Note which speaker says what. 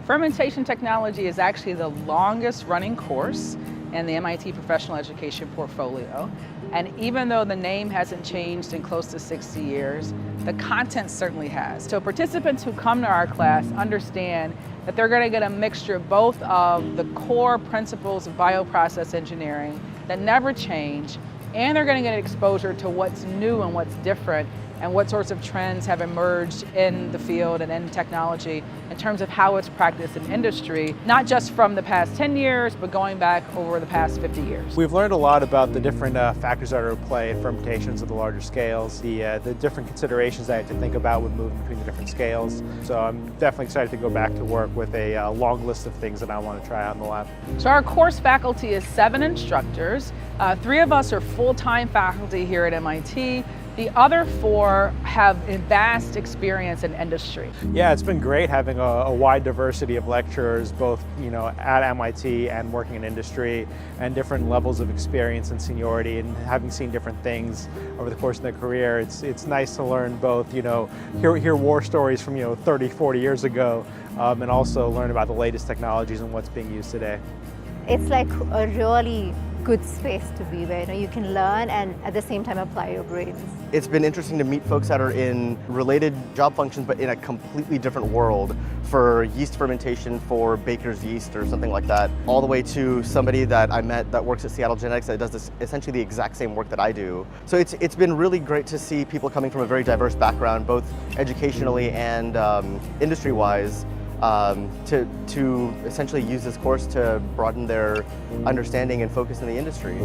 Speaker 1: Fermentation technology is actually the longest running course in the MIT professional education portfolio. And even though the name hasn't changed in close to 60 years, the content certainly has. So participants who come to our class understand that they're going to get a mixture both of the core principles of bioprocess engineering that never change, and they're going to get exposure to what's new and what's different and what sorts of trends have emerged in the field and in technology in terms of how it's practiced in industry, not just from the past 10 years, but going back over the past 50 years.
Speaker 2: We've learned a lot about the different factors that are at play in fermentations at the larger scales, the different considerations I have to think about when moving between the different scales. So I'm definitely excited to go back to work with a long list of things that I want to try out in the lab.
Speaker 1: So our course faculty is 7 instructors. 3 of us are full-time faculty here at MIT. The other 4 have a vast experience in industry.
Speaker 2: Yeah, it's been great having a wide diversity of lecturers, both at MIT and working in industry, and different levels of experience and seniority, and having seen different things over the course of their career. It's nice to learn both, hear war stories from 30, 40 years ago, and also learn about the latest technologies and what's being used today.
Speaker 3: It's like a really good space to be where you can learn and at the same time apply your brains.
Speaker 4: It's been interesting to meet folks that are in related job functions but in a completely different world, for yeast fermentation for baker's yeast or something like that, all the way to somebody that I met that works at Seattle Genetics that does essentially the exact same work that I do. So it's been really great to see people coming from a very diverse background, both educationally and industry-wise, to essentially use this course to broaden their understanding and focus in the industry.